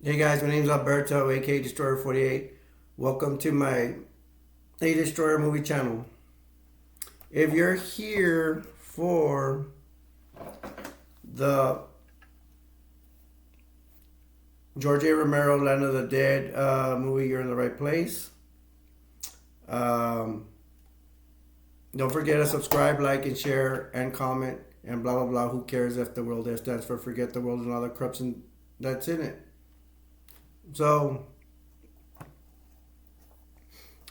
Hey guys, my name is Alberto, aka Destroyer 48. Welcome to my A Destroyer movie channel. If you're here for the George A. Romero Land of the Dead movie, you're in the right place. Um, don't forget to subscribe, like, and share, and comment, and blah blah blah. Who cares if the world S stands for forget the world and all the corruption that's in it. So,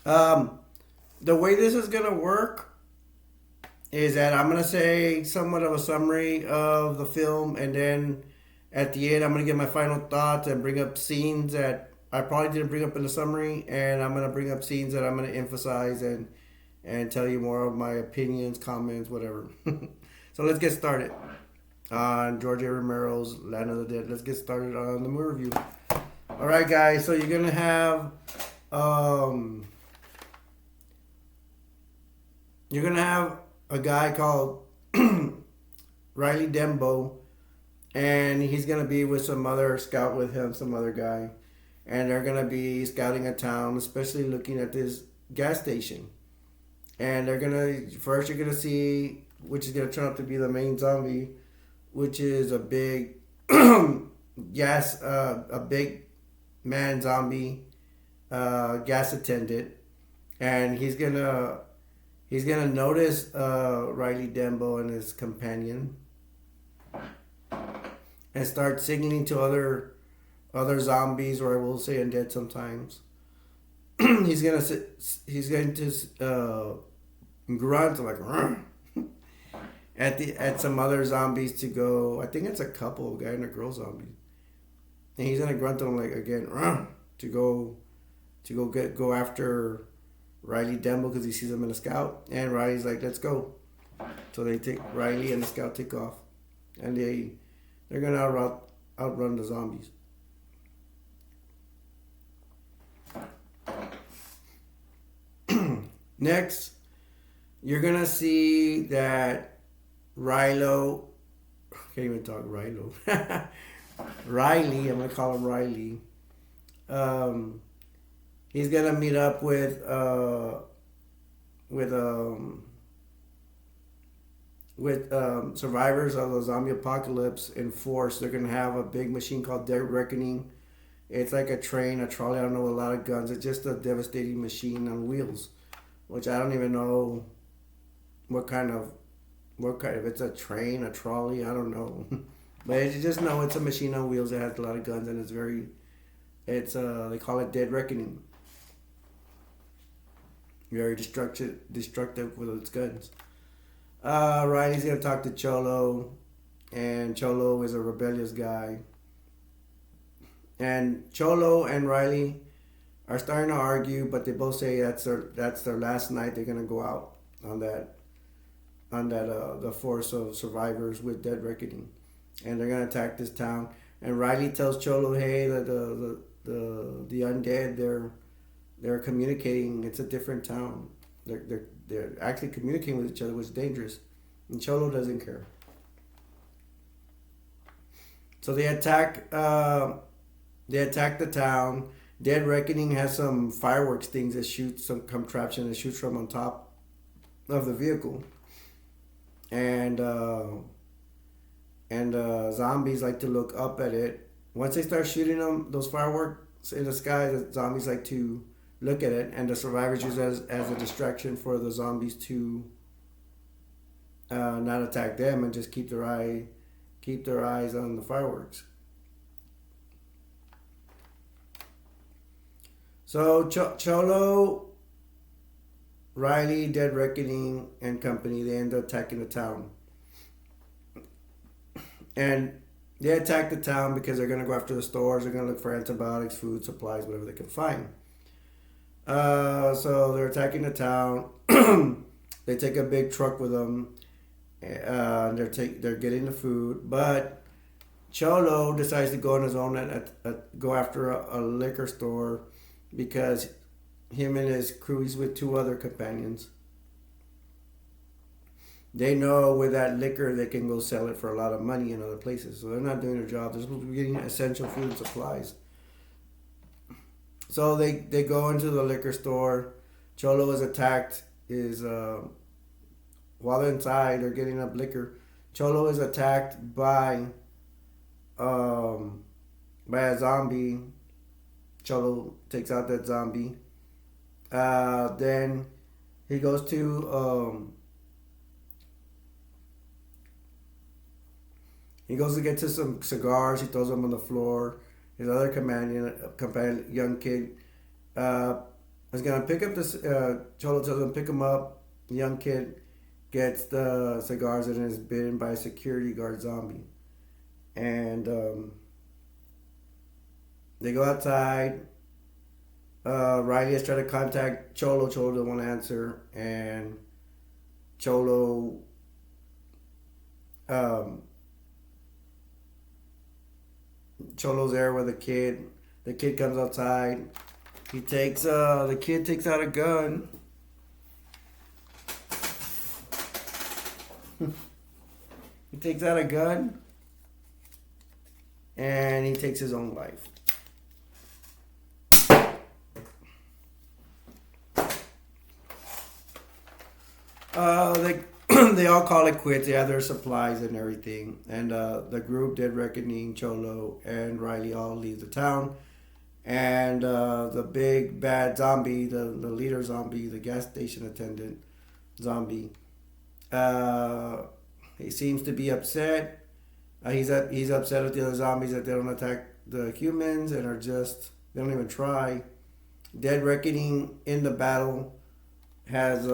um, the way this is gonna work is that I'm gonna say somewhat of a summary of the film, and then at the end I'm gonna give my final thoughts and bring up scenes that I probably didn't bring up in the summary, and I'm gonna bring up scenes that I'm gonna emphasize and tell you more of my opinions, comments, whatever. So let's get started on George A. Romero's Land of the Dead. Let's get started on the movie review. All right, guys. So you're gonna have um, you're gonna have a guy called Riley Dembo, and he's gonna be with some other scout with him, some other guy, and they're gonna be scouting a town, especially looking at this gas station. And they're gonna first you're gonna see which is gonna turn out to be the main zombie, which is a big a big man zombie, gas attendant, and he's gonna notice Riley Dembo and his companion, and start signaling to other zombies, or I will say undead sometimes. He's going to grunt like at some other zombies to go. I think it's a couple, a guy and a girl zombie, and he's gonna grunt them like again to go after Riley Dembo because he sees him in a scout, and Riley's like, let's go. So they take Riley and the scout take off, and they're gonna outrun the zombies. Next, you're gonna see that Rilo, I can't even talk Rilo. Riley, I'm gonna call him Riley. Um, he's gonna meet up with survivors of the zombie apocalypse in force. They're gonna have a big machine called Dead Reckoning. It's like a train, a trolley. I don't know, with a lot of guns. It's just a devastating machine on wheels, which I don't even know what kind of it's a train, a trolley. I don't know, but you just know it's a machine on wheels that has a lot of guns, and they call it Dead Reckoning. Very destructive with its guns. Riley's gonna talk to Cholo, and Cholo is a rebellious guy. And Cholo and Riley are starting to argue, but they both say that's their last night. They're gonna go out on that the force of survivors with Dead Reckoning, and they're gonna attack this town. And Riley tells Cholo, "Hey, the undead, they're communicating. It's a different town. They're actually communicating with each other, which is dangerous." And Cholo doesn't care. So they attack. They attack the town. Dead Reckoning has some fireworks things that shoot some contraption that shoots from on top of the vehicle, and zombies like to look up at it. Once they start shooting them, those fireworks in the sky, the zombies like to look at it, and the survivors use it as a distraction for the zombies to not attack them and just keep their eyes on the fireworks. So Cholo, Riley, Dead Reckoning, and company, they end up attacking the town. And they attack the town because they're going to go after the stores. They're going to look for antibiotics, food, supplies, whatever they can find. So they're attacking the town. They take a big truck with them. They're getting the food. But Cholo decides to go on his own and go after a liquor store, because him and his crew, he's with two other companions. They know with that liquor they can go sell it for a lot of money in other places. So they're not doing their job. They're supposed to be getting essential food and supplies. So they go into the liquor store. Cholo is attacked. Is while they're inside, they're getting up liquor. Cholo is attacked um, by a zombie. Cholo takes out that zombie. Then he goes to he goes to get to some cigars. He throws them on the floor. His other companion, young kid, uh, is gonna pick up this. Cholo tells him pick him up. The young kid gets the cigars and is bitten by a security guard zombie. And they go outside. Riley has tried to contact Cholo. Cholo doesn't want to answer, and Cholo um, Cholo's there with the kid. The kid comes outside. He takes the kid takes out a gun. He takes out a gun, and he takes his own life. They they all call it quits. They have their supplies and everything, and the group, Dead Reckoning, Cholo, and Riley all leave the town. And the big bad zombie, the leader zombie, the gas station attendant zombie, he seems to be upset. He's upset with the other zombies that they don't attack the humans and are just they don't even try. Dead Reckoning in the battle has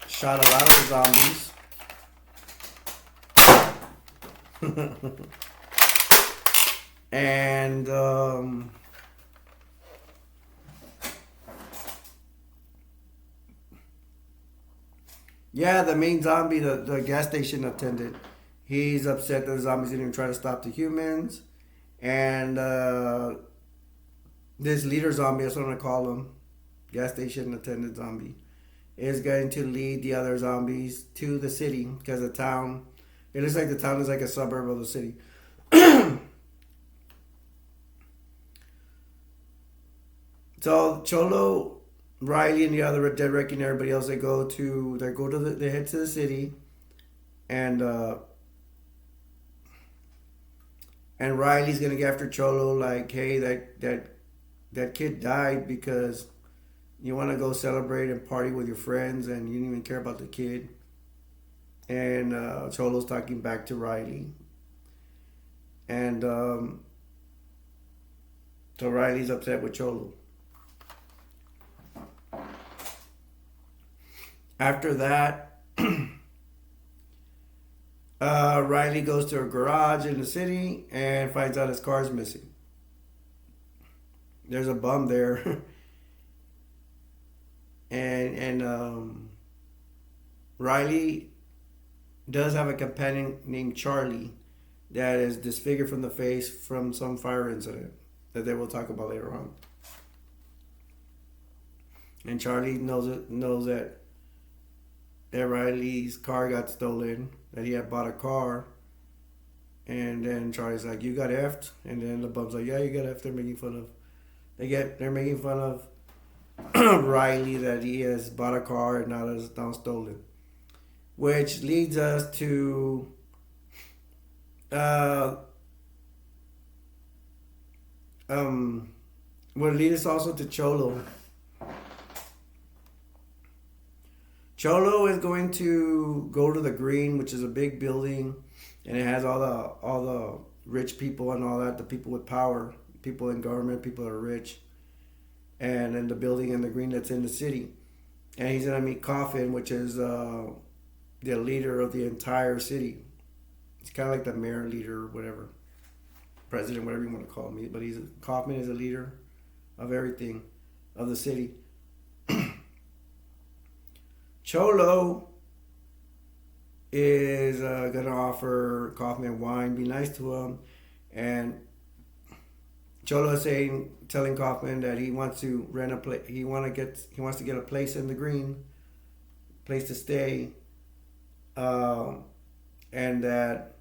shot a lot of the zombies. And yeah, the main zombie, the gas station attendant, he's upset that the zombies didn't even try to stop the humans. And this leader zombie, that's what I'm gonna call him, gas station attendant zombie, is going to lead the other zombies to the city because the town, it looks like the town is like a suburb of the city. So Cholo, Riley, and the other Dead Reckoning, everybody else, they head to the city, and Riley's gonna get after Cholo like, hey, that kid died because you want to go celebrate and party with your friends, and you didn't even care about the kid. And Cholo's talking back to Riley, and so Riley's upset with Cholo. After that, Riley goes to a garage in the city and finds out his car's missing. There's a bum there, and Riley does have a companion named Charlie that is disfigured from the face from some fire incident that they will talk about later on. And Charlie knows that Riley's car got stolen, that he had bought a car, and then Charlie's like, you got effed, and then the bum's like, yeah, you got effed. They're making fun of Riley that he has bought a car and now it's now stolen, which leads us to will lead us also to Cholo. Cholo is going to go to the Green, which is a big building, and it has all the rich people and all that, the people with power, people in government, people that are rich, and in the building in the Green that's in the city. And he's gonna meet Coffin, which is the leader of the entire city. It's kind of like the mayor, leader, whatever, president, whatever you want to call me. But Kaufman is a leader of everything, of the city. Cholo is gonna offer Kaufman wine, be nice to him, and Cholo is telling Kaufman that he wants to rent a place. He wants to get a place in the Green, place to stay, and that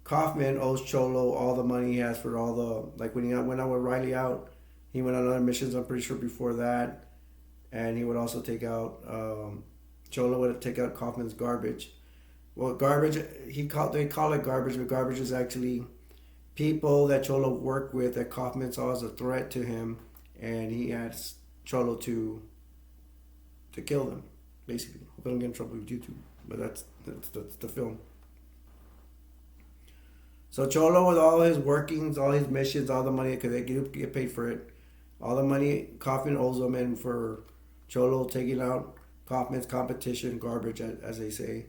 Kaufman owes Cholo all the money he has for all the, like when he went out with Riley out, he went on other missions. I'm pretty sure before that, and he would also take out Cholo would take out Kaufman's garbage. Well, garbage they call it garbage, but garbage is actually people that Cholo worked with that Kaufman saw as a threat to him, and he asked Cholo to kill them, basically. Hope I don't get in trouble with YouTube, but that's the film. So Cholo, with all his workings, all his missions, all the money, because they get paid for it, all the money Kaufman owes them, and for Cholo taking out Kaufman's competition, garbage, as they say,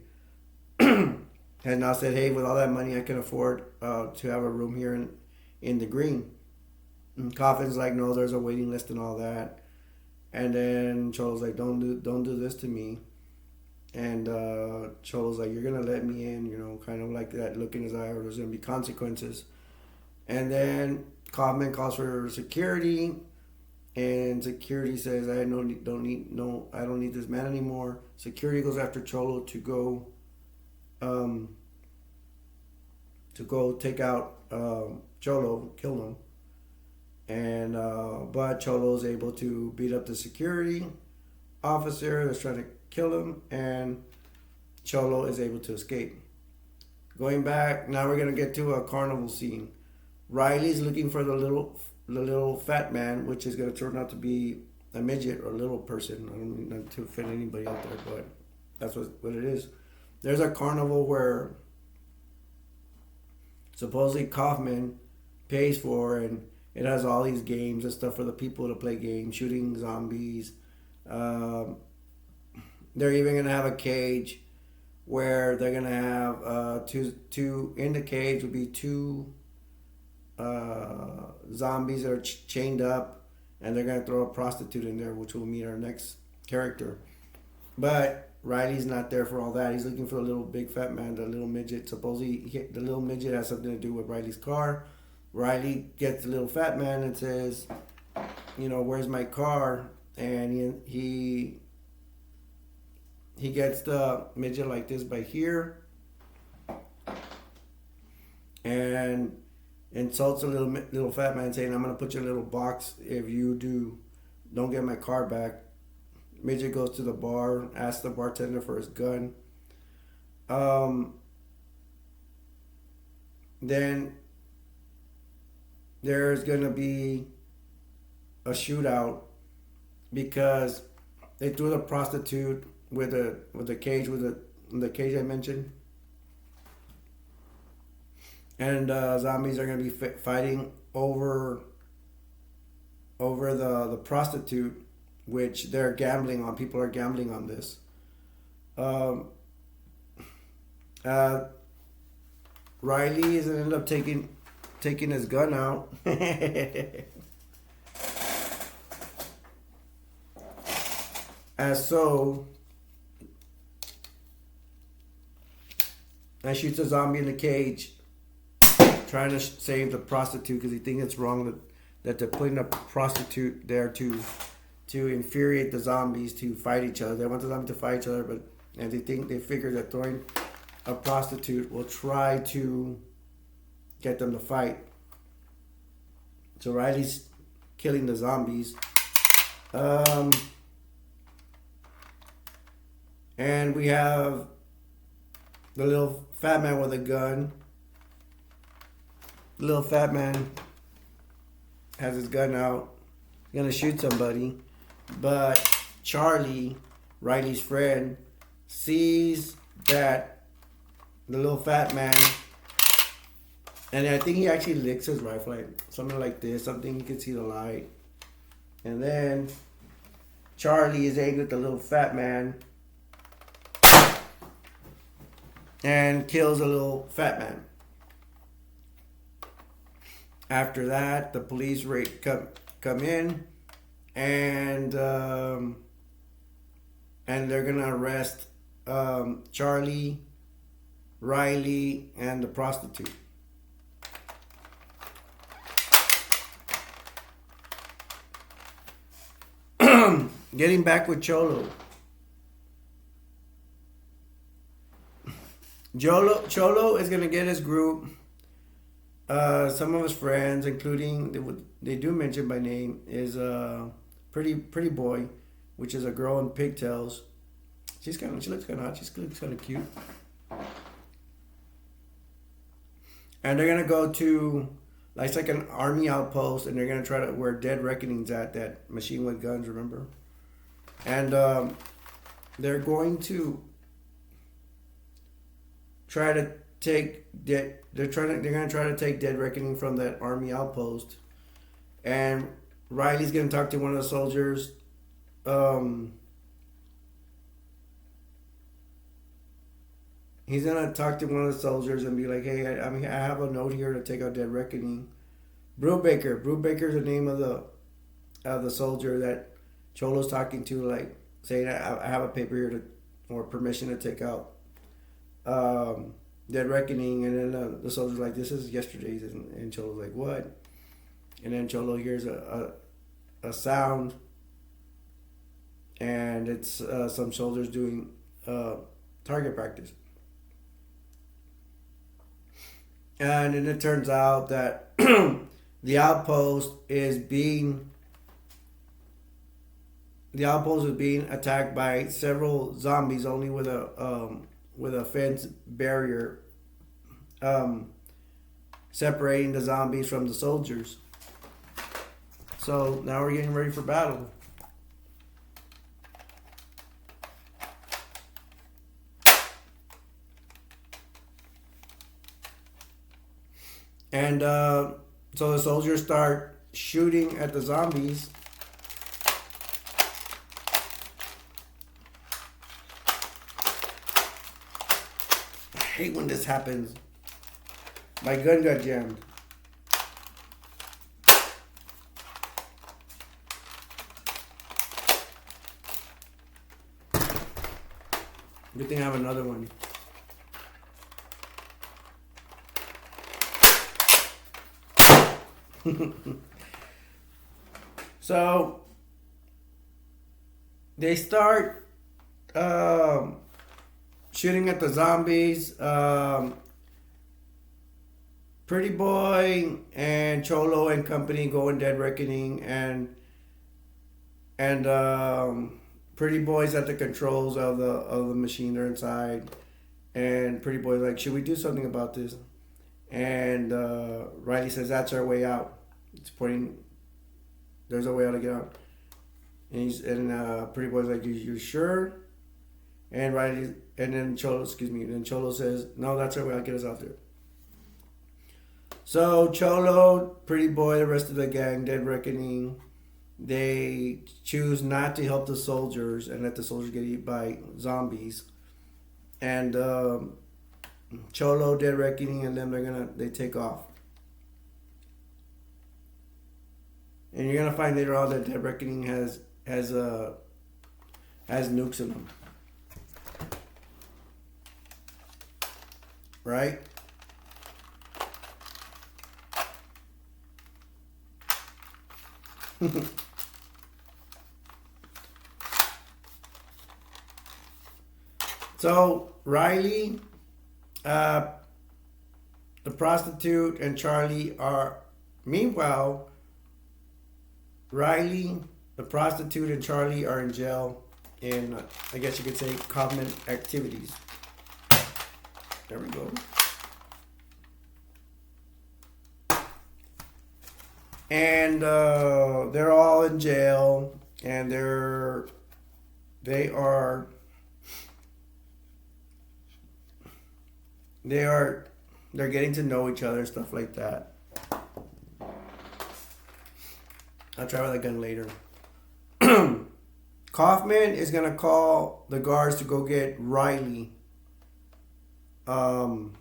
and now said, hey, with all that money, I can afford to have a room here in the green. And Kaufman's like, no, there's a waiting list and all that. And then Cholo's like, don't do this to me. And Cholo's like, you're gonna let me in, kind of like that look in his eye, or there's gonna be consequences. And then Kaufman calls for security, and security says, I don't need this man anymore. Security goes after Cholo to go take out Cholo, kill him. And but Cholo is able to beat up the security officer that's trying to kill him, and Cholo is able to escape. Going back, now we're gonna get to a carnival scene. Riley's looking for the little fat man, which is gonna turn out to be a midget or a little person. I don't mean not to offend anybody out there, but that's what it is. There's a carnival where supposedly Kaufman pays for, and it has all these games and stuff for the people to play games, shooting zombies. They're even gonna have a cage where they're gonna have two in the cage will be two zombies that are chained up, and they're gonna throw a prostitute in there, which will meet our next character. But Riley's not there for all that. He's looking for the little big fat man, the little midget. Supposedly the little midget has something to do with Riley's car. Riley gets the little fat man and says, where's my car? And he gets the midget like this by here, and insults the little fat man, saying, I'm gonna put you in a little box if you don't get my car back. Midget goes to the bar, asks the bartender for his gun. Then there's gonna be a shootout because they threw the prostitute with the cage the cage I mentioned, and zombies are gonna be fighting over the prostitute, which they're gambling on. People are gambling on this. Riley is gonna end up taking his gun out. And shoots a zombie in the cage, trying to save the prostitute because he thinks it's wrong that they're putting a prostitute there to infuriate the zombies to fight each other. They want the zombies to fight each other, and they figure that throwing a prostitute will try to get them to fight. So Riley's killing the zombies. And we have the little fat man with a gun. The little fat man has his gun out. He's gonna shoot somebody. But Charlie, Riley's friend, sees that the little fat man, and I think he actually licks his rifle, like something like this, something you can see the light. And then Charlie is angry at the little fat man and kills the little fat man. After that, the police come in, and they're gonna arrest Charlie, Riley, and the prostitute. Getting back with Cholo. Cholo is gonna get his group Some of his friends, including they do mention by name, is pretty boy, which is a girl in pigtails. She looks kind of hot. She looks kind of cute. And they're gonna go to like an army outpost, and they're gonna try to where Dead Reckoning's at, that machine with guns. Remember? And they're going to try to take dead. They're gonna try to take Dead Reckoning from that army outpost, and Riley's gonna talk to one of the soldiers. He's gonna talk to one of the soldiers and be like, "Hey, I have a note here to take out Dead Reckoning." Brubaker. Brubaker's the name of the soldier that Cholo's talking to, like saying, "I have a paper here to or permission to take out Dead Reckoning." And then the soldier's like, "This is yesterday's," and Cholo's like, "What?" And then Cholo hears a sound, and it's some soldiers doing target practice. And then it turns out that the outpost is being attacked by several zombies, only with a fence barrier separating the zombies from the soldiers. So now we're getting ready for battle. And so the soldiers start shooting at the zombies. I hate when this happens. My gun got jammed. Good thing I have another one. So they start shooting at the zombies. Pretty Boy and Cholo and company go in Dead Reckoning, and Pretty Boy's at the controls of the machine. They're inside, and Pretty Boy's like, "Should we do something about this?" And Riley says, "That's our way out." It's pointing. There's a way out to get out. And Pretty Boy's like, "You sure?" And Riley, and then Cholo, then Cholo says, "No, that's our way out. Get us out there." So Cholo, Pretty Boy, the rest of the gang, Dead Reckoning, they choose not to help the soldiers and let the soldiers get eaten by zombies. And Cholo, Dead Reckoning, and them, they take off. And you're gonna find later on that Dead Reckoning has nukes in them, right? So Riley, the prostitute, and Charlie are. Meanwhile, Riley, the prostitute, and Charlie are in jail in, I guess you could say, common activities. There we go. And they're all in jail, and they're getting to know each other, stuff like that. I'll try with that gun later. Kaufman is gonna call the guards to go get Riley. And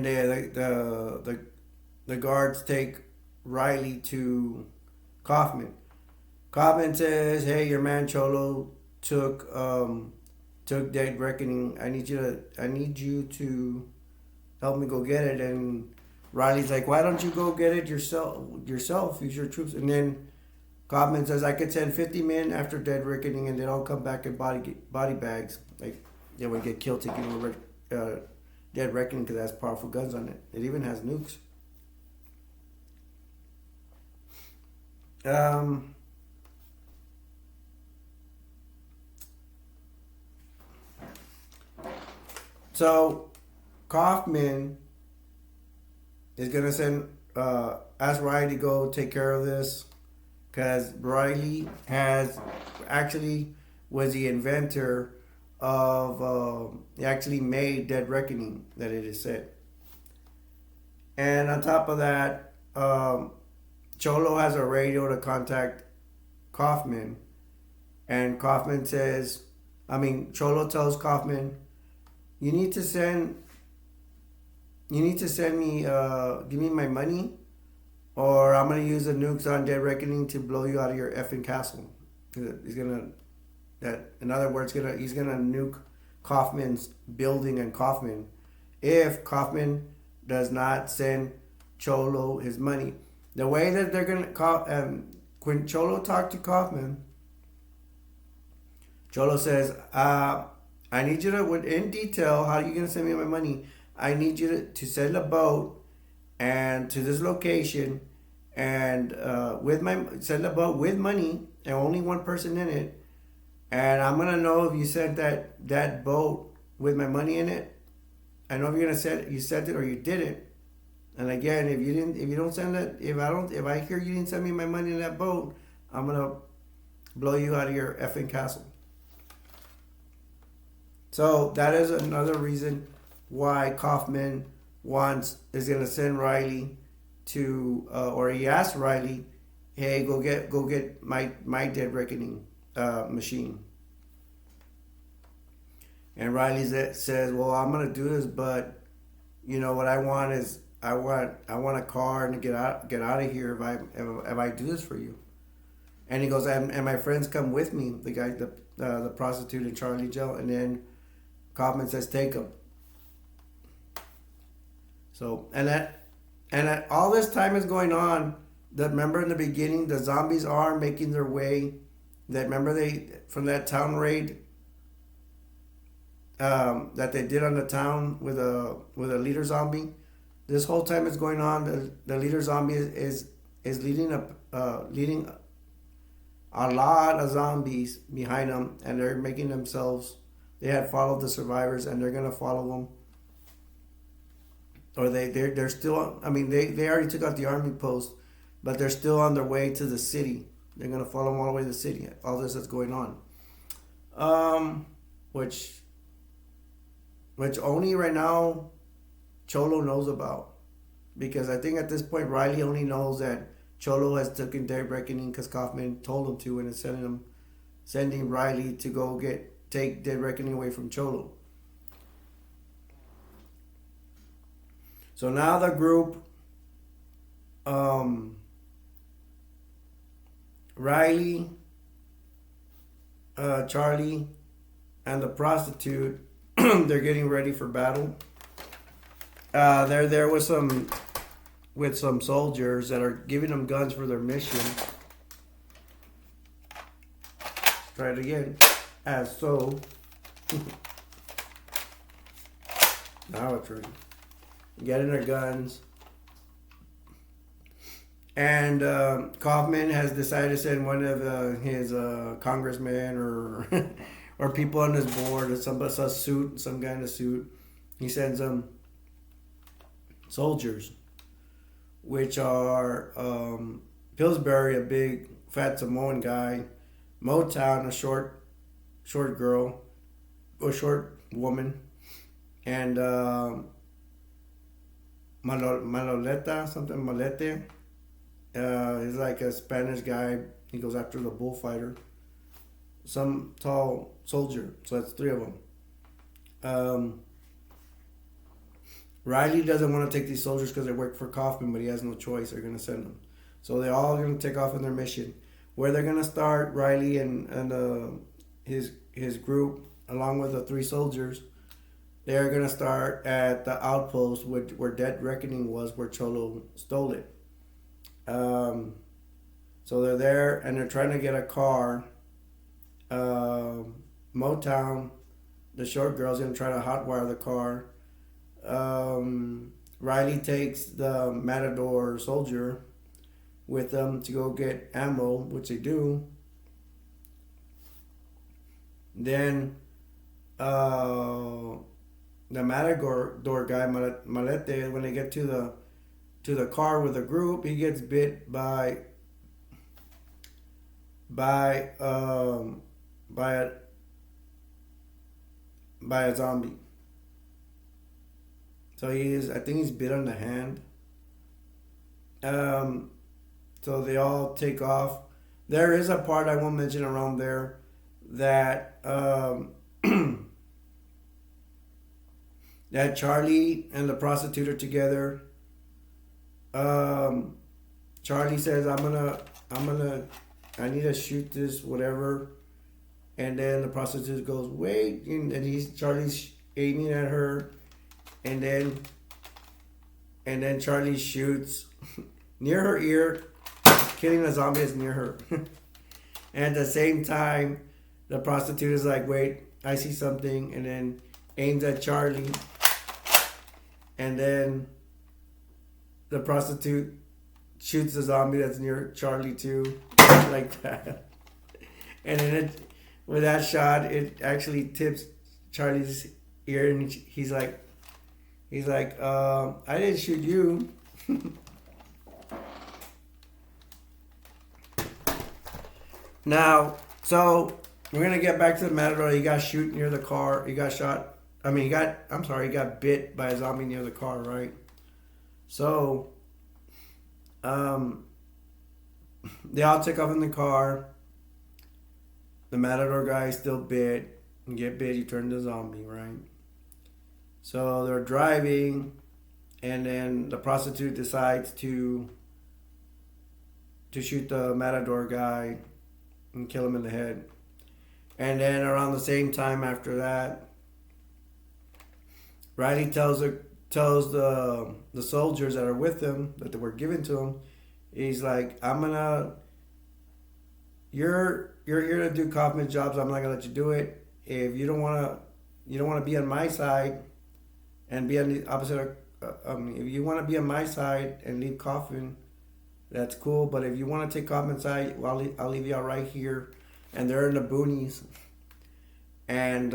the guards take Riley to Kaufman. Kaufman says, "Hey, your man Cholo took Dead Reckoning. I need you to help me go get it." And Riley's like, "Why don't you go get it yourself? Use your troops." And then Kaufman says, "I could send 50 men after Dead Reckoning, and they all come back in body bags. Like they would get killed taking over Dead Reckoning because it has powerful guns on it. It even has nukes. Um, so Kaufman is gonna send ask Riley to go take care of this because Riley has actually was the inventor of he actually made Dead Reckoning that it is said. And on top of that, Cholo has a radio to contact Kaufman, and Kaufman says, Cholo tells Kaufman, you need to send me, give me my money, or I'm gonna use the nukes on Dead Reckoning to blow you out of your effing castle. He's gonna, in other words, he's gonna nuke Kaufman's building and Kaufman if Kaufman does not send Cholo his money. The way that they're gonna when Cholo talked to Kaufman, Cholo says, I need you to, in detail, how are you going to send me my money? I need you to send a boat and to this location and send a boat with money and only one person in it. And I'm going to know if you sent that boat with my money in it. I know if you're going to send you sent it or you didn't. And again, if you don't send it, if I hear you didn't send me my money in that boat, I'm going to blow you out of your effing castle. So that is another reason why Kaufman is gonna send Riley to, or he asked Riley, "Hey, go get my Dead Reckoning machine." And Riley says, "Well, I'm gonna do this, but what I want is I want a car and to get out of here if I do this for you." And he goes, and my friends come with me, the guy, the prostitute and Charlie Joe, and then Kaufman says, "Take him." So and all this time is going on. Remember in the beginning, the zombies are making their way. From that town raid that they did on the town with a leader zombie. This whole time is going on. The leader zombie is leading a lot of zombies behind them, and they're making themselves. They had followed the survivors, and they're gonna follow them. Or they're still. They already took out the army post, but they're still on their way to the city. They're gonna follow them all the way to the city. All this that's going on, which only right now Cholo knows about, because I think at this point Riley only knows that Cholo has taken Dead Reckoning because Kaufman told him to, and is sending Riley to go take Dead Reckoning away from Cholo. So now the group, Riley, Charlie, and the prostitute, they're getting ready for battle. They're there with some soldiers that are giving them guns for their mission. Try it again. As so. Now it's ready. Getting their guns. And Kaufman has decided to send one of his congressmen or or people on his board, or some guy in a suit. He sends them soldiers, which are Pillsbury, a big fat Samoan guy, Motown, a short girl, or short woman, and Maloleta, something Malete. He's like a Spanish guy. He goes after the bullfighter. Some tall soldier. So that's three of them. Riley doesn't want to take these soldiers because they work for Kaufman, but he has no choice. They're going to send them. So they're all going to take off on their mission. Where they're going to start, Riley and his group, along with the three soldiers, they're going to start at the outpost where Dead Reckoning was, where Cholo stole it. So they're there, and they're trying to get a car. Motown, the short girl's going to try to hotwire the car. Riley takes the Matador soldier with them to go get ammo, which they do. Then the Matador guy, Malete, when they get to the car with the group, he gets bit by by a by a zombie. So I think he's bit on the hand. Um, so they all take off. There is a part I won't mention around there that that Charlie and the prostitute are together. Um, Charlie says, I need to shoot this, whatever." And then the prostitute goes, "Wait," and Charlie's aiming at her, and then Charlie shoots near her ear, killing the zombie that's near her. And at the same time, the prostitute is like, "Wait, I see something," and then aims at Charlie, and then the prostitute shoots the zombie that's near Charlie too, like that. And then with that shot, it actually tips Charlie's ear, and he's like, "I didn't shoot you." Now, so we're gonna get back to the Matador. He got shoot near the car. He got shot. I mean, he got bit by a zombie near the car, right? So, um, they all take off in the car. The Matador guy is still bit. You get bit, you turn to zombie, right? So they're driving, and then the prostitute decides to shoot the Matador guy and kill him in the head. And then around the same time after that, Riley tells the soldiers that are with him, that they were given to him, he's like, you're here to do Kaufman jobs. I'm not gonna let you do it. If you don't wanna be on my side and be on the opposite if you want to be on my side and leave Kaufman, that's cool. But if you want to take Kaufman's side, well, I'll leave you out right here. And they're in the boonies, and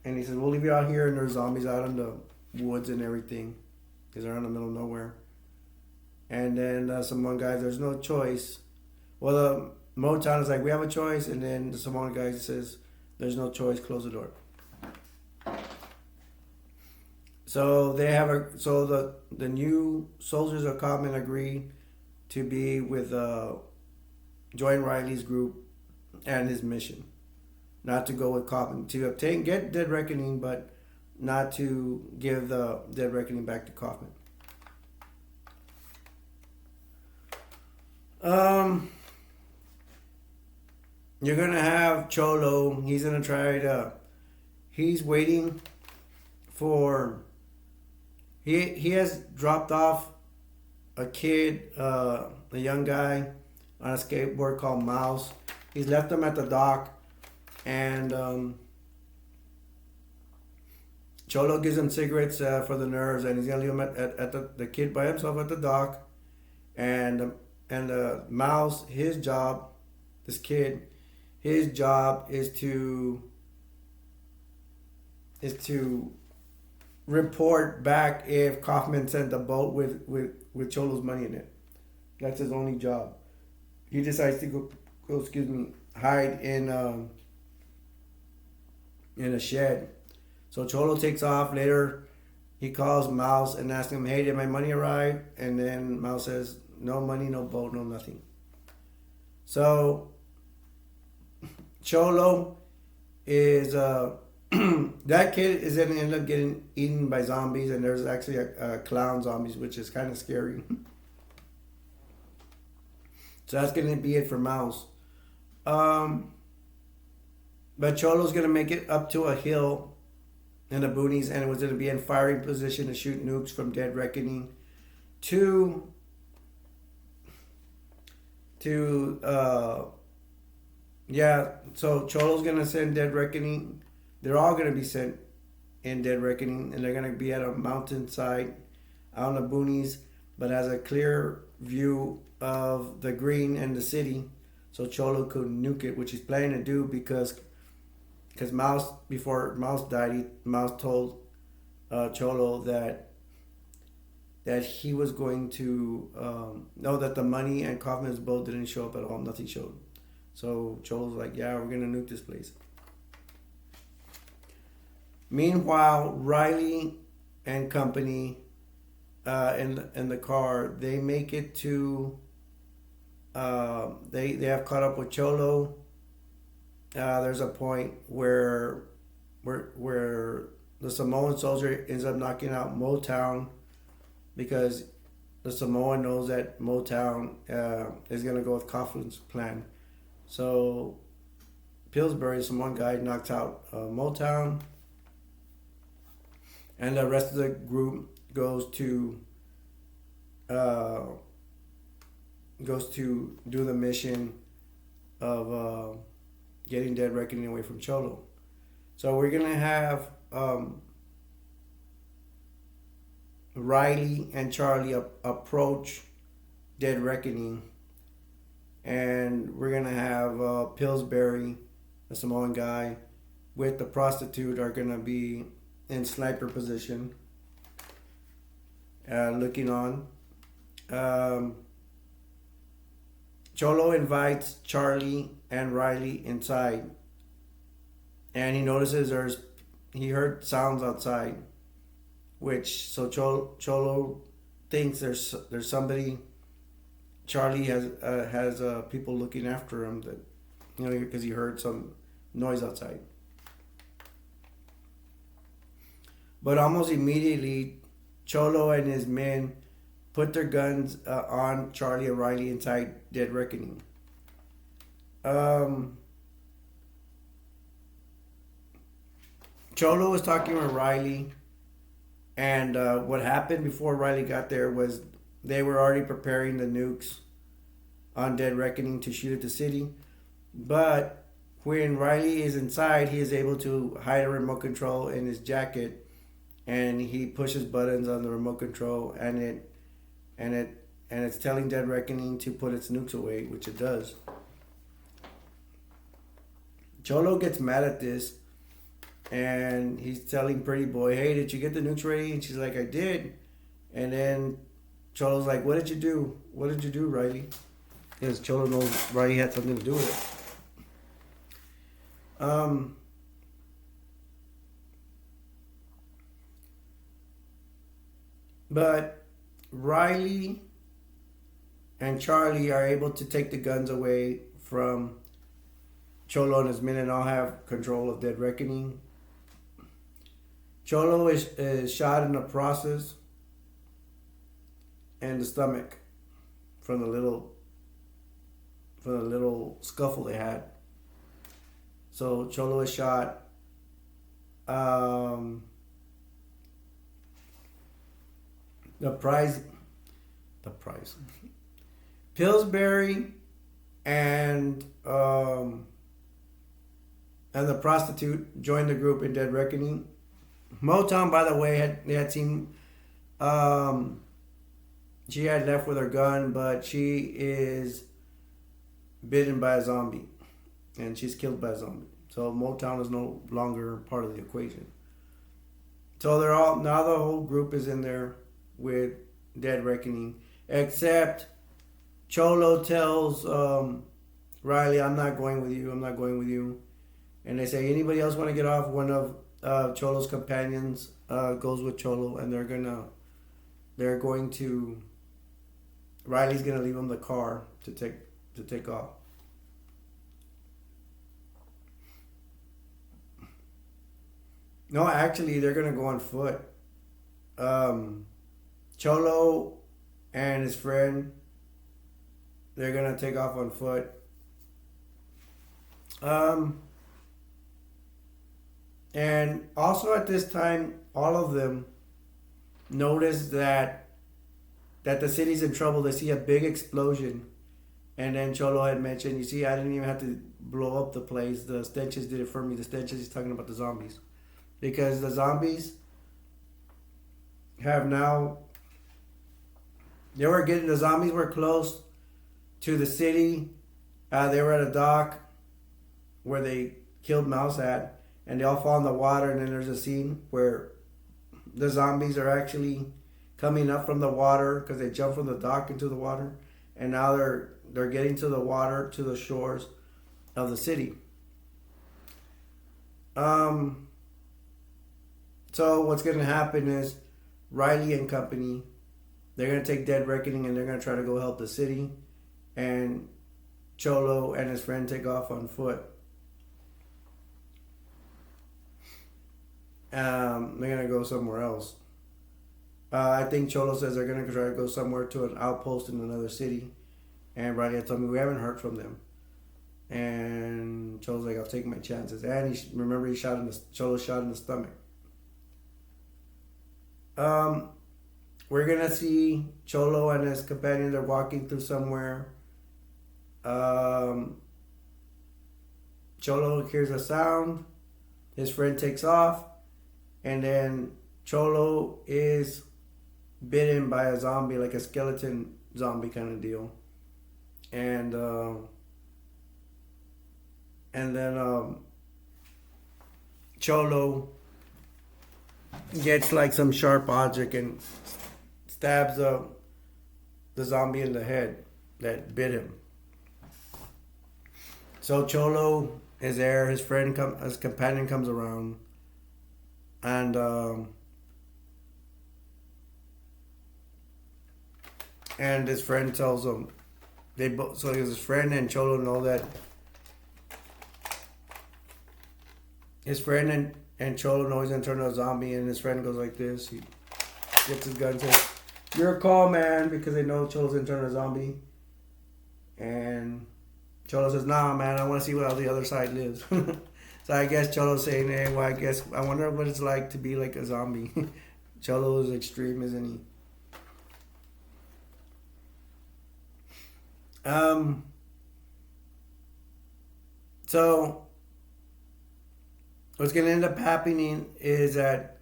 he says, "We'll leave you out here," and there's zombies out in the woods and everything, because they're in the middle of nowhere. And then some one guy, there's no choice. Well, the Motown is like, "We have a choice," and then the Samoan guy says, "There's no choice. Close the door." So the new soldiers of Kaufman agree to be with join Riley's group and his mission, not to go with Kaufman, to get Dead Reckoning, but not to give the Dead Reckoning back to Kaufman. You're gonna have Cholo. He's gonna try to. He's waiting for. He has dropped off a kid, a young guy, on a skateboard called Mouse. He's left him at the dock, and Cholo gives him cigarettes for the nerves, and he's gonna leave him at the kid by himself at the dock, and Mouse, his job is to report back if Kaufman sent a boat with Cholo's money in it. That's his only job. He decides to go hide in a shed. So Cholo takes off. Later, he calls Mouse and asks him, "Hey, did my money arrive?" And then Mouse says, "No money, no boat, no nothing." So Cholo is that kid is gonna end up getting eaten by zombies, and there's actually a clown zombies, which is kind of scary. So that's gonna be it for Mouse. But Cholo's gonna make it up to a hill in the boonies, and it was gonna be in firing position to shoot nukes from Dead Reckoning to so Cholo's gonna send Dead Reckoning. They're all gonna be sent in Dead Reckoning, and they're gonna be at a mountainside out in the boonies, but has a clear view of the green and the city, so Cholo could nuke it, which he's planning to do because Mouse, before Mouse died, Mouse told Cholo that he was going to know that the money and Kaufman's boat didn't show up at all. Nothing showed. So Cholo's like, yeah, we're gonna nuke this place. Meanwhile, Riley and company in the car, they make it to. They have caught up with Cholo. There's a point where the Samoan soldier ends up knocking out Motown because the Samoan knows that Motown is gonna go with Coughlin's plan. So Pillsbury, some one guy, knocks out Motown, and the rest of the group goes to do the mission of getting Dead Reckoning away from Cholo. So we're gonna have Riley and Charlie approach Dead Reckoning, and we're gonna have Pillsbury, the Samoan guy, with the prostitute are gonna be in sniper position, looking on. Cholo invites Charlie and Riley inside, and he notices he heard sounds outside, so Cholo thinks there's somebody. Charlie has people looking after him, that because he heard some noise outside. But almost immediately, Cholo and his men put their guns on Charlie and Riley inside Dead Reckoning. Cholo was talking with Riley, and what happened before Riley got there was they were already preparing the nukes on Dead Reckoning to shoot at the city. But when Riley is inside, he is able to hide a remote control in his jacket, and he pushes buttons on the remote control, and it's telling Dead Reckoning to put its nukes away, which it does. Cholo gets mad at this, and he's telling Pretty Boy, "Hey, did you get the nukes ready?" And she's like, "I did." And then Cholo's like, "What did you do? What did you do, Riley?" Because Cholo knows Riley had something to do with it. But Riley and Charlie are able to take the guns away from Cholo and his men, and all have control of Dead Reckoning. Cholo is shot in the process and the stomach from the little scuffle they had. So Cholo is shot. The prize. Pillsbury and the prostitute joined the group in Dead Reckoning. Motown, by the way, had seen. She had left with her gun, but she is bitten by a zombie, and she's killed by a zombie. So Motown is no longer part of the equation. So they're all now. The whole group is in there with Dead Reckoning, except Cholo tells Riley, "I'm not going with you. I'm not going with you." And they say, "Anybody else want to get off?" One of Cholo's companions goes with Cholo, and they're going to. Riley's gonna leave him the car to take off. No, actually, they're gonna go on foot. Cholo and his friend, they're gonna take off on foot. And also at this time, all of them notice that the city's in trouble. They see a big explosion, and then Cholo had mentioned, "You see, I didn't even have to blow up the place. The stenches did it for me." The stenches, he's talking about the zombies. because the zombies have now. The zombies were close to the city. They were at a dock where they killed Mouse at, and they all fall in the water. And then there's a scene where the zombies are actually coming up from the water because they jumped from the dock into the water, and now they're getting to the water, to the shores of the city. So what's going to happen is Riley and company, they're going to take Dead Reckoning and they're going to try to go help the city, and Cholo and his friend take off on foot. They're going to go somewhere else. I think Cholo says they're going to try to go somewhere to an outpost in another city. And Riley had told me we haven't heard from them. And Cholo's like, I'll take my chances. And Cholo shot in the stomach. We're going to see Cholo and his companions are walking through somewhere. Cholo hears a sound. His friend takes off. And then Cholo is bitten by a zombie, like a skeleton zombie kind of deal. And then Cholo gets like some sharp object and stabs the zombie in the head that bit him. So Cholo is there. His companion comes around, and his friend tells him so his friend and Cholo know that his friend and Cholo know he's gonna turn into a zombie, and his friend goes like this. He gets his gun and says, "Your call, man," because they know Cholo's gonna turn into a zombie. And Cholo says, "Nah, man, I want to see what the other side lives." So I guess Cholo's saying, "Hey, well, I wonder what it's like to be like a zombie." Cholo is extreme, isn't he? So what's gonna end up happening is that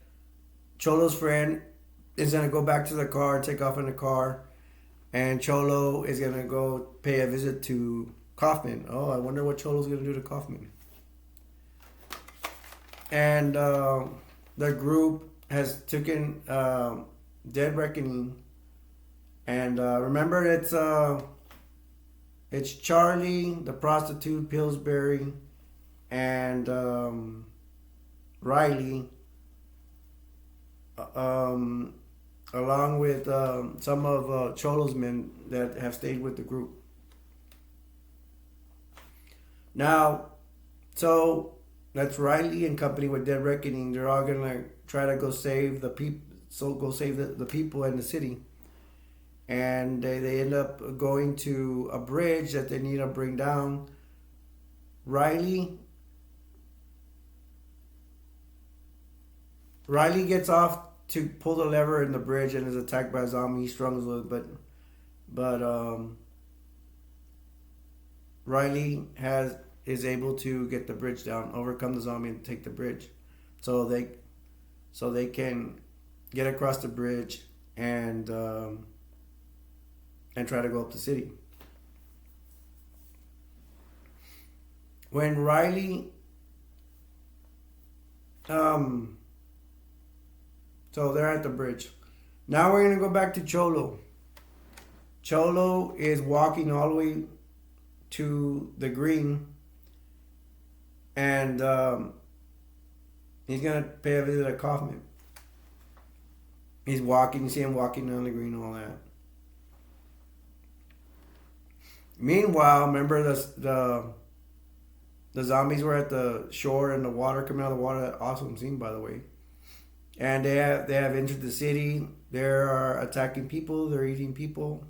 Cholo's friend is gonna go back to the car, take off in the car, and Cholo is gonna go pay a visit to Kaufman. Oh, I wonder what Cholo's gonna do to Kaufman. And the group has taken Dead Reckoning, and remember it's Charlie, the prostitute, Pillsbury, and Riley, along with some of Cholo's men that have stayed with the group. Now, so that's Riley and company with Dead Reckoning. They're all gonna try to go save the people. So go save the people in the city. And they end up going to a bridge that they need to bring down. Riley gets off to pull the lever in the bridge and is attacked by a zombie. He struggles with it, but Riley is able to get the bridge down, overcome the zombie, and take the bridge. So they can get across the bridge and try to go up the city. When Riley, so they're at the bridge. Now we're gonna go back to Cholo. Cholo is walking all the way to the green, and he's gonna pay a visit to Kaufman. He's walking. You see him walking down the green and all that. Meanwhile, remember the zombies were at the shore and the water coming out of the water. That awesome scene, by the way. And they have entered the city. They are attacking people. They're eating people.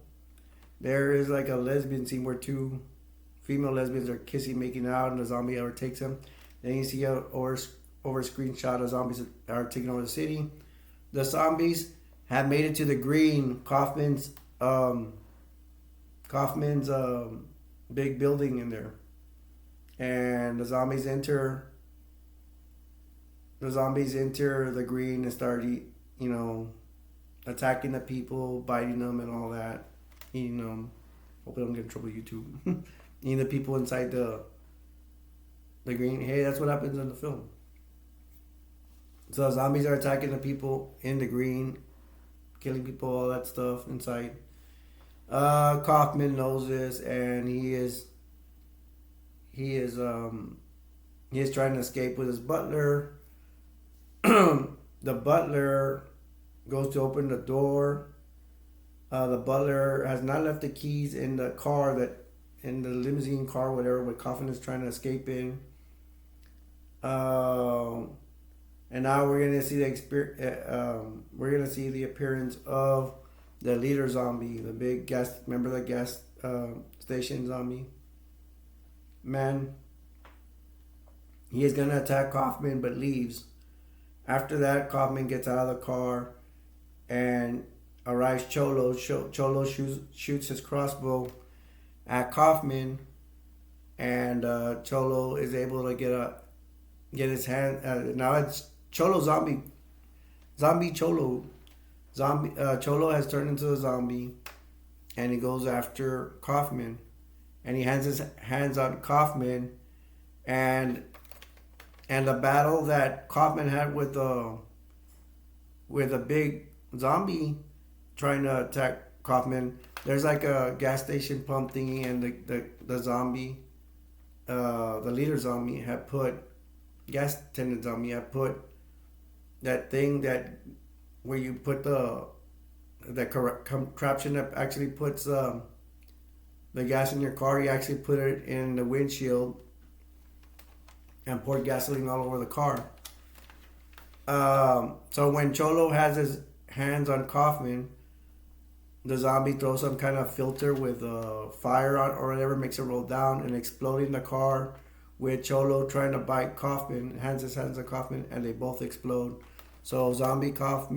There is like a lesbian scene where two female lesbians are kissing, making out, and the zombie overtakes them. Then you see a over screenshot of zombies that are taking over the city. The zombies have made it to the green. Kaufman's big building in there, and the zombies enter the zombies enter the green and start attacking the people, biting them and all that, eating them. Hope I don't get in trouble with YouTube. Eating the people inside the green. Hey, that's what happens in the film. So zombies are attacking the people in the green, killing people, all that stuff inside. Kaufman knows this, and he is trying to escape with his butler. The butler goes to open the door. The butler has not left the keys in the car in the limousine car, whatever, what Kaufman is trying to escape in. And now we're gonna see the appearance of the leader zombie, the big gas. Remember the gas station zombie man? He is gonna attack Kaufman, but leaves. After that, Kaufman gets out of the car, and arrives Cholo. Cholo shoots his crossbow at Kaufman, and Cholo is able to get his hand. Now it's Cholo zombie Cholo. Cholo has turned into a zombie, and he goes after Kaufman, and he hands his hands on Kaufman, and the battle that Kaufman had with a big zombie trying to attack Kaufman. There's like a gas station pump thingy, and the zombie, the leader zombie, had put gas attendant zombie had put that thing that where you put the contraption that actually puts the gas in your car. You actually put it in the windshield and poured gasoline all over the car. So when Cholo has his hands on Kaufman, the zombie throws some kind of filter with fire on or whatever, makes it roll down and exploding the car, with Cholo trying to bite Kaufman, hands his hands on Kaufman, and they both explode. So zombie Cholo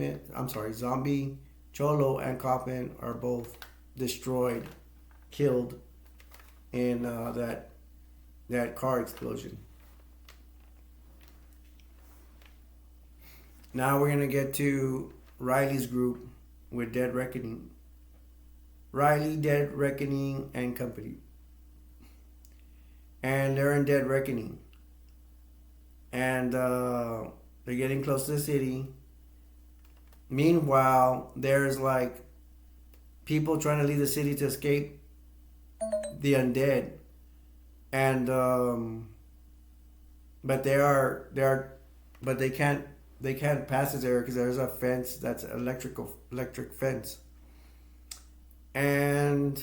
and Kaufman are both destroyed, killed in that car explosion. Now we're gonna get to Riley's group with Dead Reckoning. Riley, Dead Reckoning, and company. And they're in Dead Reckoning. And they're getting close to the city. Meanwhile, there's like people trying to leave the city to escape the undead. And but they can't pass this area because there's a fence that's electric fence. And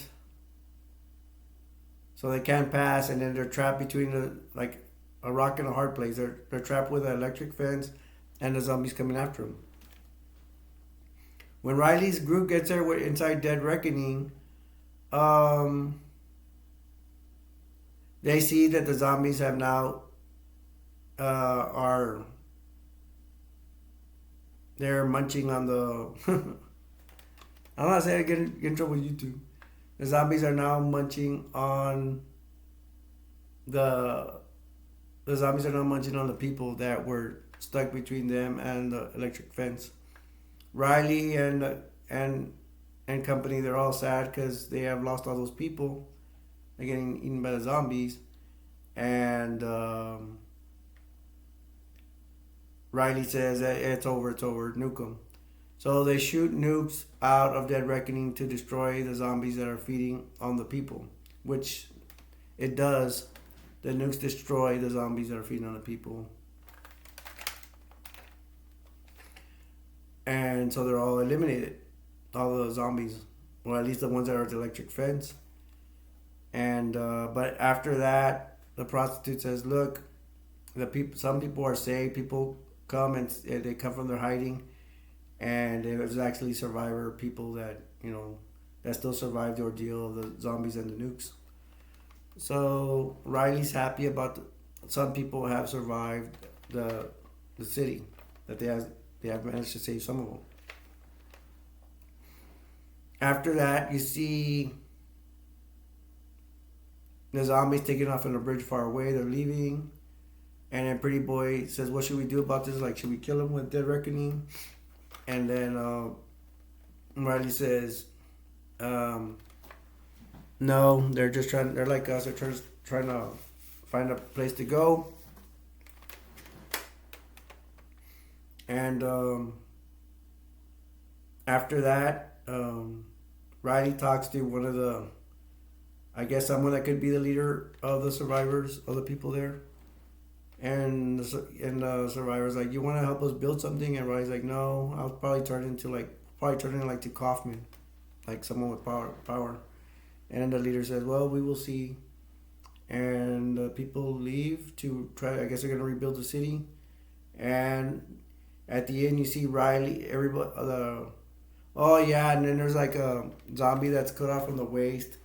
so they can't pass, and then they're trapped between a rock and a hard place. They're trapped with an electric fence, and the zombies coming after them. When Riley's group gets there inside Dead Reckoning, they see that the zombies have now they're munching on the. I'm not saying I get in trouble with YouTube. The zombies are now munching on the people that were stuck between them and the electric fence. Riley and company, they're all sad because they have lost all those people. They're getting eaten by the zombies, and Riley says that it's over, nuke them. So they shoot nukes out of Dead Reckoning to destroy the zombies that are feeding on the people, which it does. The nukes destroy the zombies that are feeding on the people. And so they're all eliminated, all the zombies, or at least the ones that are at the electric fence. And but after that, the prostitute says, "Look, some people are saved. People come and they come from their hiding." And there's actually survivor people that that still survived the ordeal of the zombies and the nukes. So Riley's happy about some people have survived the city, that they have managed to save some of them. After that, you see the zombies taking off on a bridge far away. They're leaving. And then Pretty Boy says, "What should we do about this? Like, should we kill him with Dead Reckoning?" And then Riley says, um, "No, they're just trying. They're like us. They're trying to find a place to go." And after that, Riley talks to one of the, I guess, someone that could be the leader of the survivors, of the people there. And the survivor's like, "You want to help us build something?" And Riley's like, "No, I'll probably turn into like to Kaufman, like someone with power." And the leader says, "Well, we will see." And the people leave to try. I guess they're gonna rebuild the city. And at the end, you see Riley. Everybody. Oh yeah, and then there's like a zombie that's cut off from the waist.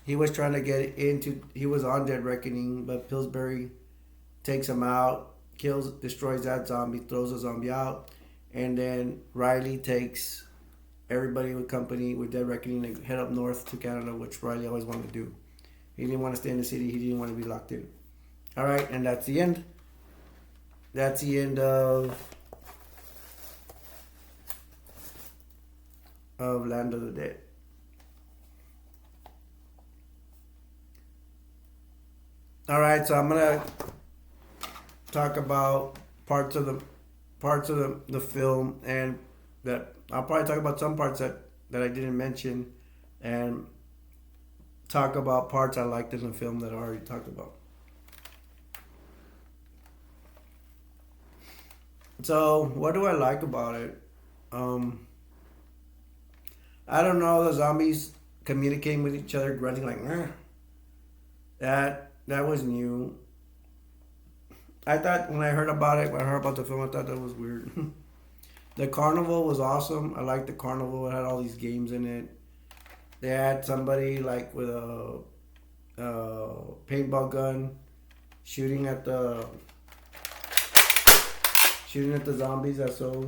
He was trying to get into. He was on Dead Reckoning, but Pillsbury takes him out, destroys that zombie, throws the zombie out, and then Riley takes everybody with company with Dead Reckoning to head up north to Canada, which Riley always wanted to do. He didn't want to stay in the city. He didn't want to be locked in. All right, and that's the end. That's the end of Land of the Dead. All right, so I'm gonna talk about parts of the film, and that I'll probably talk about some parts that I didn't mention, and talk about parts I liked in the film that I already talked about. So what do I like about it? Um, I don't know. The zombies communicating with each other, grunting like "Meh." That was new. I thought when I heard about the film, I thought that was weird. The carnival was awesome. I liked the carnival. It had all these games in it. They had somebody like with a paintball gun shooting at the zombies. That's so.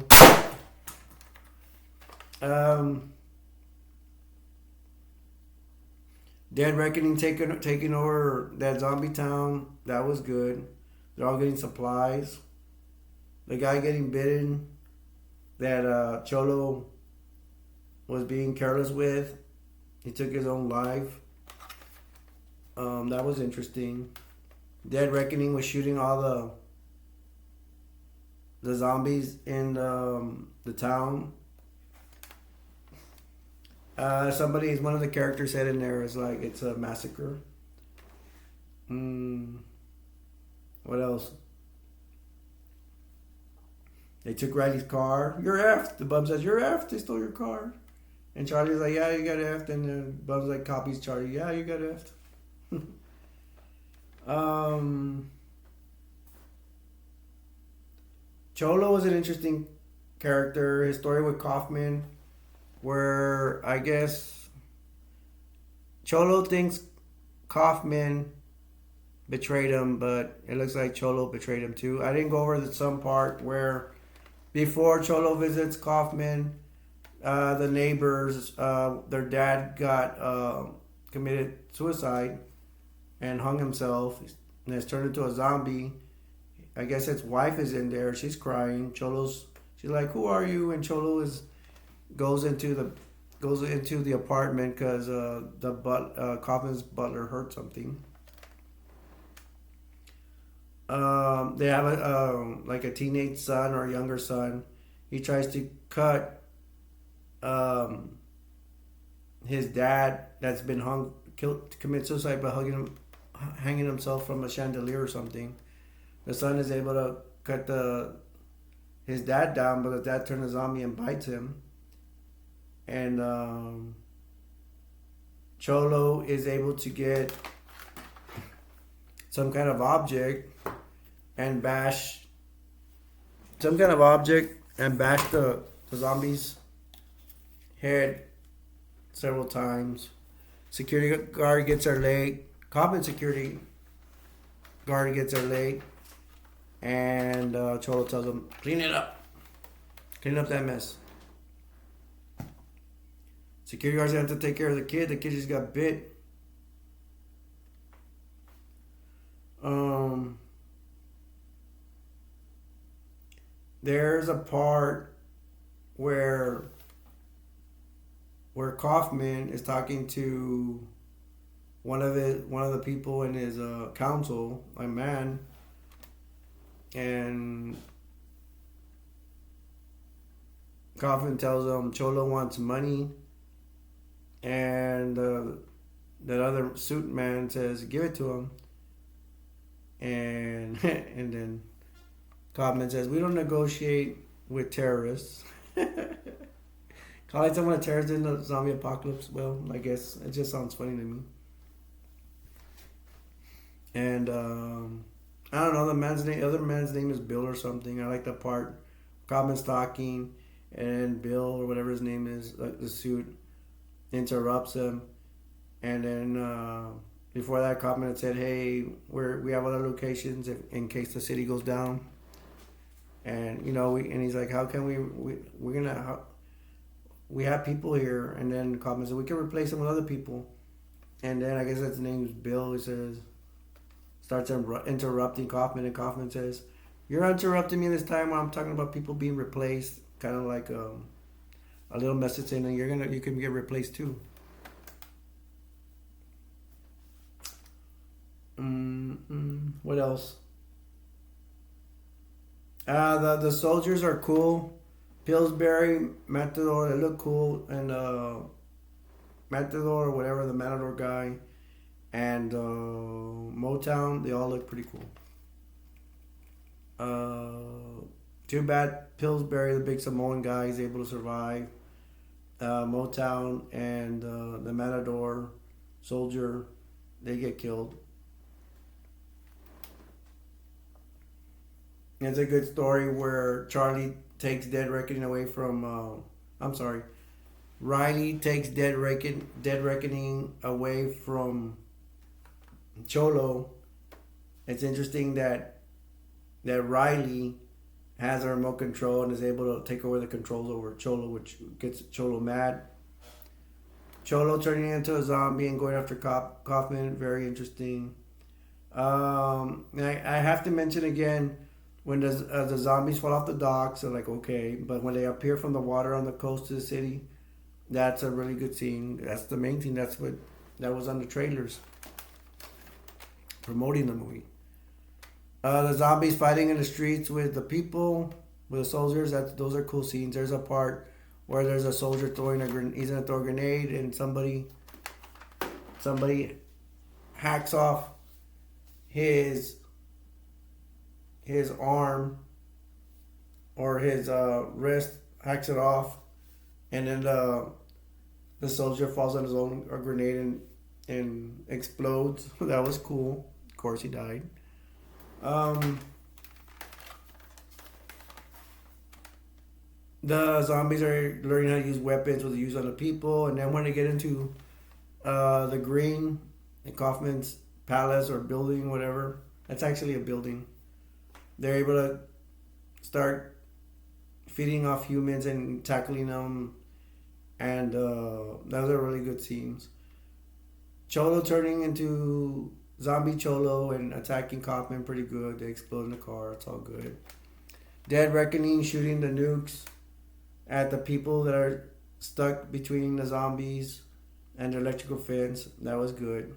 Um, Dead Reckoning taking over that zombie town. That was good. They're all getting supplies. The guy getting bitten that Cholo was being careless with. He took his own life. That was interesting. Dead Reckoning was shooting all the zombies in the town. One of the characters said in there is like it's a massacre. Mm, what else? They took Riley's car. You're effed. The bum says, "You're effed. They stole your car." And Charlie's like, "Yeah, you got effed." And the bum's like, copies Charlie. "Yeah, you got effed." um, Cholo was an interesting character. His story with Kaufman, where I guess Cholo thinks Kaufman betrayed him, but it looks like Cholo betrayed him too. I didn't go over some part where before Cholo visits Kaufman, the neighbors, their dad got committed suicide and hung himself and has turned into a zombie. I guess his wife is in there. She's crying. She's like, "Who are you?" And Cholo goes into the apartment because Kaufman's butler heard something. They have like a teenage son or a younger son. He tries to cut his dad that's been killed to commit suicide by hanging himself from a chandelier or something. The son is able to cut his dad down, but the dad turns a zombie and bites him. And Cholo is able to get some kind of object and bash the zombie's head several times. Security guard gets there late. Common security guard gets there late. And Cholo tells him, "Clean it up. Clean up that mess." Security guards have to take care of the kid. The kid just got bit. Um, there's a part where Kaufman is talking to one of the people in his council, a man, and Kaufman tells him Cholo wants money, and that other suit man says give it to him, and and then Kaufman says we don't negotiate with terrorists. Calling someone a terrorist in the zombie apocalypse, well, I guess it just sounds funny to me. And I don't know, other man's name is Bill or something. I like the part Kaufman's talking, and Bill or whatever his name is, the suit, interrupts him, and then before that, Kaufman had said, "Hey, we have other locations in case the city goes down." And and he's like, "How can we're gonna we have people here?" And then Kaufman said, "We can replace them with other people." And then I guess his name's Bill. He says, starts interrupting Kaufman, and Kaufman says, "You're interrupting me this time when I'm talking about people being replaced." Kind of like a little message saying you can get replaced too. What else? The soldiers are cool. Pillsbury, Matador, they look cool, and Matador or whatever, the Matador guy, and Motown, they all look pretty cool. Too bad Pillsbury, the big Samoan guy, is able to survive. Motown and the Matador soldier, they get killed. It's a good story where Charlie takes Dead Reckoning away from. I'm sorry, Riley takes Dead Reckoning away from Cholo. It's interesting that Riley has a remote control and is able to take over the controls over Cholo, which gets Cholo mad. Cholo turning into a zombie and going after Kaufman, very interesting. I have to mention again, when the zombies fall off the docks, they're like, okay. But when they appear from the water on the coast of the city, that's a really good scene. That's the main thing. That was on the trailers promoting the movie. The zombies fighting in the streets with the people, with the soldiers. Those are cool scenes. There's a part where there's a soldier he's gonna throw a grenade, and somebody hacks off his arm or his wrist, hacks it off, and then the soldier falls on his own grenade and explodes. That was cool. Of course, he died. The zombies are learning how to use weapons with the use on the people, and then when they get into the green in Kaufman's palace or building, whatever, that's actually a building. They're able to start feeding off humans and tackling them, and those are really good scenes. Cholo turning into zombie Cholo and attacking Kaufman, pretty good. They explode in the car, it's all good. Dead Reckoning shooting the nukes at the people that are stuck between the zombies and the electrical fence, that was good.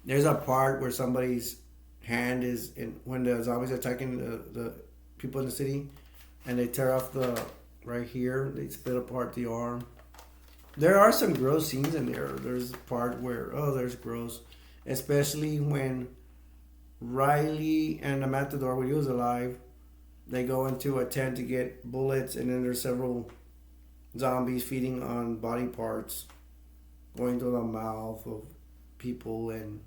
There's a part where somebody's hand is in when the zombies are attacking the people in the city, and they tear off right here. They split apart the arm. There are some gross scenes in there. There's a part where there's gross, especially when Riley and the Matador, when he was alive, they go into a tent to get bullets, and then there's several zombies feeding on body parts, going to the mouth of people and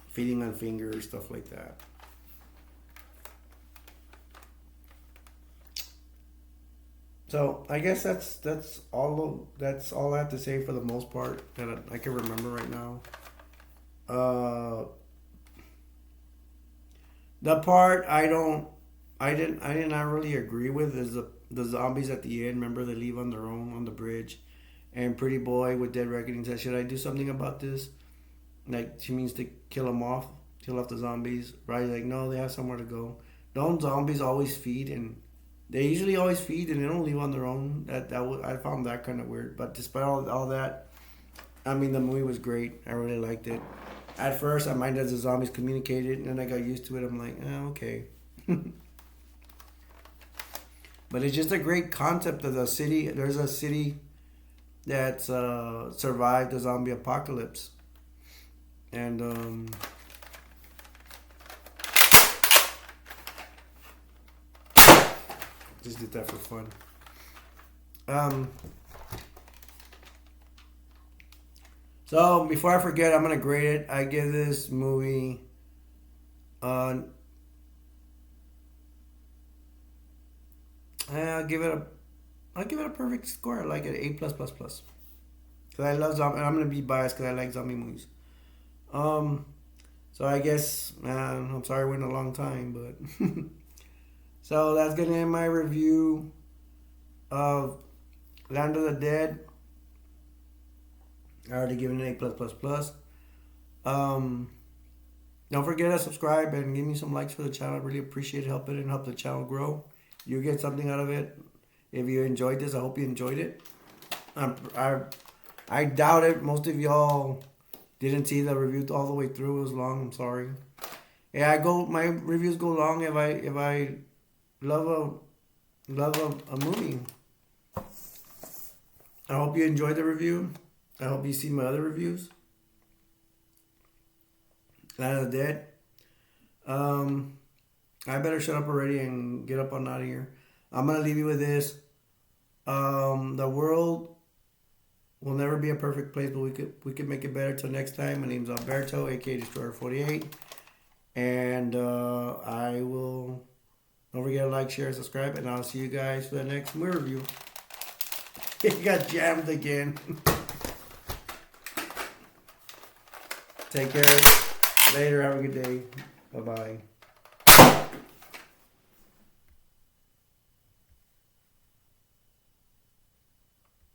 feeding on fingers, stuff like that. So I guess that's all I have to say for the most part that I can remember right now. The part I did not really agree with is the zombies at the end. Remember, they leave on their own on the bridge, and Pretty Boy with Dead Reckoning says, "Should I do something about this?" Like, she means to kill them off. kill off the zombies. Riley's like, no, they have somewhere to go. Don't zombies always feed? And they usually always feed and they don't leave on their own. I found that kind of weird. But despite all that, I mean, the movie was great. I really liked it. At first, I minded as the zombies communicated, and then I got used to it. I'm like, okay. But it's just a great concept of the city. There's a city that's survived the zombie apocalypse. And just did that for fun. So before I forget, I'm gonna grade it. I give this movie I'll give it a perfect score. I like it, A plus plus plus. Cause I love zombie. I'm gonna be biased because I like zombie movies. So I guess I'm sorry it went a long time, but so that's gonna end my review of Land of the Dead. I already given it A plus plus plus. Don't forget to subscribe and give me some likes for the channel. I really appreciate helping and help the channel grow. You get something out of it. If you enjoyed this, I hope you enjoyed it. I doubt it. Most of y'all didn't see the review all the way through. It was long. I'm sorry. Yeah, my reviews go long if I love a movie. I hope you enjoyed the review. I hope you see my other reviews. Land of the Dead. I better shut up already and get up on out of here. I'm gonna leave you with this. The world will never be a perfect place, but we could make it better. Till next time. My name's Alberto, aka Destroyer 48, and I will. Don't forget to like, share, subscribe, and I'll see you guys for the next movie review. It got jammed again. Take care. Later. Have a good day. Bye-bye.